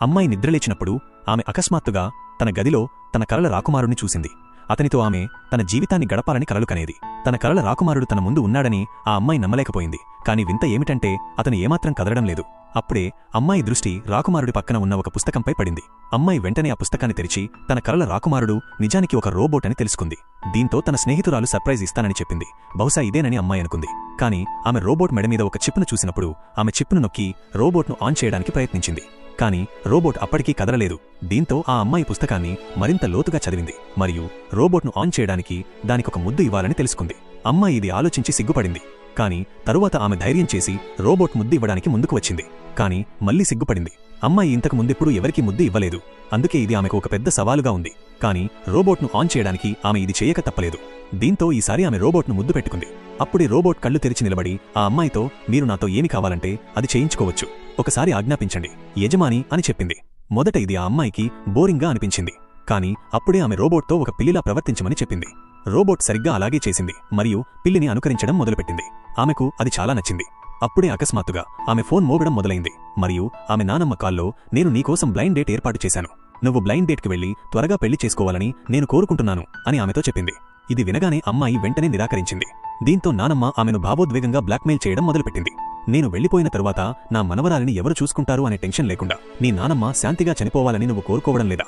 అమ్మాయి నిద్రలేచినప్పుడు ఆమె అకస్మాత్తుగా తన గదిలో తన కలల రాకుమారుణ్ణి చూసింది. అతనితో ఆమె తన జీవితాన్ని గడపాలని కలలు కనేది. తన కలల రాకుమారుడు తన ముందు ఉన్నాడని ఆ అమ్మాయి నమ్మలేకపోయింది. కాని వింత ఏమిటంటే అతను ఏమాత్రం కదలడం లేదు. అప్పుడే అమ్మాయి దృష్టి రాకుమారుడి పక్కన ఉన్న ఒక పుస్తకంపై పడింది. అమ్మాయి వెంటనే ఆ పుస్తకాన్ని తెరిచి తన కలల రాకుమారుడు నిజానికి ఒక రోబోట్ అని తెలుసుకుంది. దీంతో తన స్నేహితురాలు సర్ప్రైజ్ ఇస్తానని చెప్పింది. బహుశా ఇదేనని అమ్మాయి అనుకుంది. కాని ఆమె రోబోట్ మెడ మీద ఒక చిప్ను చూసినప్పుడు ఆమె చిప్ను నొక్కి రోబోట్ను ఆన్ చేయడానికి ప్రయత్నించింది. కాని రోబోట్ అప్పటికీ కదలలేదు. దీంతో ఆ అమ్మాయి పుస్తకాన్ని మరింత లోతుగా చదివింది మరియు రోబోట్ను ఆన్ చేయడానికి దానికొక ముద్దు ఇవ్వాలని తెలుసుకుంది. అమ్మాయి ఇది ఆలోచించి సిగ్గుపడింది. కాని తరువాత ఆమె ధైర్యం చేసి రోబోట్ ముద్దు ఇవ్వడానికి ముందుకు వచ్చింది. కాని మళ్లీ సిగ్గుపడింది. అమ్మాయి ఇంతకు ముందెప్పుడూ ఎవరికీ ముద్దు ఇవ్వలేదు. అందుకే ఇది ఆమెకు ఒక పెద్ద సవాలుగా ఉంది. కాని రోబోట్ను ఆన్ చేయడానికి ఆమె ఇది చేయక తప్పలేదు. దీంతో ఈసారి ఆమె రోబోట్ను ముద్దు పెట్టుకుంది. అప్పుడే రోబోట్ కళ్ళు తెరిచి నిలబడి ఆ అమ్మాయితో, మీరు నాతో ఏమి కావాలంటే అది చేయించుకోవచ్చు, ఒకసారి ఆజ్ఞాపించండి యజమాని అని చెప్పింది. మొదట ఇది ఆ అమ్మాయికి బోరింగ్గా అనిపించింది. కాని అప్పుడే ఆమె రోబోట్తో ఒక పిల్లిలా ప్రవర్తించమని చెప్పింది. రోబోట్ సరిగ్గా అలాగే చేసింది మరియు పిల్లిని అనుకరించడం మొదలుపెట్టింది. ఆమెకు అది చాలా నచ్చింది. అప్పుడే అకస్మాత్తుగా ఆమె ఫోన్ మోగడం మొదలైంది మరియు ఆమె నానమ్మ కాల్లో, నేను నీకోసం బ్లైండ్ డేట్ ఏర్పాటు చేశాను, నువ్వు బ్లైండ్ డేట్కి వెళ్లి త్వరగా పెళ్లి చేసుకోవాలని నేను కోరుకుంటున్నాను అని ఆమెతో చెప్పింది. ఇది వినగానే అమ్మాయి వెంటనే నిరాకరించింది. దీంతో నానమ్మ ఆమెను భావోద్వేగంగా బ్లాక్మెయిల్ చేయడం మొదలుపెట్టింది. నేను వెళ్లిపోయిన తరువాత నా మనవరాలిని ఎవరు చూసుకుంటారు అనే టెన్షన్ లేకుండా నీ నానమ్మ శాంతిగా చనిపోవాలని నువ్వు కోరుకోవడం లేదా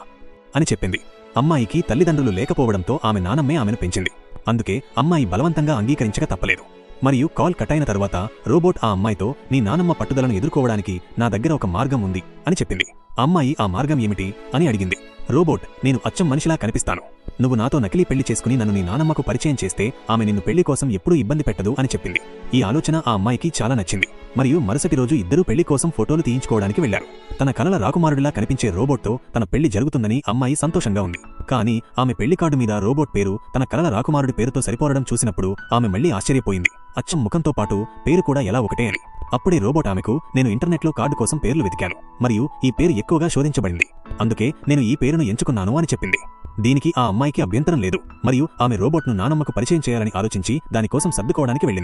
అని చెప్పింది. అమ్మాయికి తల్లిదండ్రులు లేకపోవడంతో ఆమె నానమ్మే ఆమెను పెంచింది. అందుకే అమ్మాయి బలవంతంగా అంగీకరించక తప్పలేదు. మరియు కాల్ కట్టైన తరువాత రోబోట్ ఆ అమ్మాయితో, నీ నానమ్మ పట్టుదలను ఎదుర్కోవడానికి నా దగ్గర ఒక మార్గం ఉంది అని చెప్పింది. అమ్మాయి ఆ మార్గం ఏమిటి అని అడిగింది. రోబోట్, నేను అచ్చం మనిషిలా కనిపిస్తాను, నువ్వు నాతో నకిలీ పెళ్లి చేసుకుని నన్ను నీ నానమ్మకు పరిచయం చేస్తే ఆమె నిన్ను పెళ్లి కోసం ఎప్పుడూ ఇబ్బంది పెట్టదు అని చెప్పింది. ఈ ఆలోచన ఆ అమ్మాయికి చాలా నచ్చింది మరియు మరుసటి రోజు ఇద్దరూ పెళ్లి కోసం ఫోటోలు తీయించుకోవడానికి వెళ్లారు. తన కలల రాకుమారుడిలా కనిపించే రోబోట్తో తన పెళ్లి జరుగుతుందని అమ్మాయి సంతోషంగా ఉంది. కానీ ఆమె పెళ్లి కార్డు మీద రోబోట్ పేరు తన కలల రాకుమారుడి పేరుతో సరిపోరడం చూసినప్పుడు ఆమె మళ్లీ ఆశ్చర్యపోయింది. అచ్చం ముఖంతో పాటు పేరు కూడా ఎలా ఒకటే అని. అప్పుడే రోబోట్ ఆమెకు, నేను ఇంటర్నెట్లో కార్డు కోసం పేర్లు వెతికాను మరియు ఈ పేరు ఎక్కువగా శోధించబడింది, అందుకే నేను ఈ పేరును ఎంచుకున్నాను అని చెప్పింది. దీనికి ఆ అమ్మాయికి అభ్యంతరం లేదు మరియు ఆమె రోబోట్ను నానమ్మకు పరిచయం చేయాలని ఆలోచించి దానికోసం సర్దుకోవడానికి వెళ్ళింది.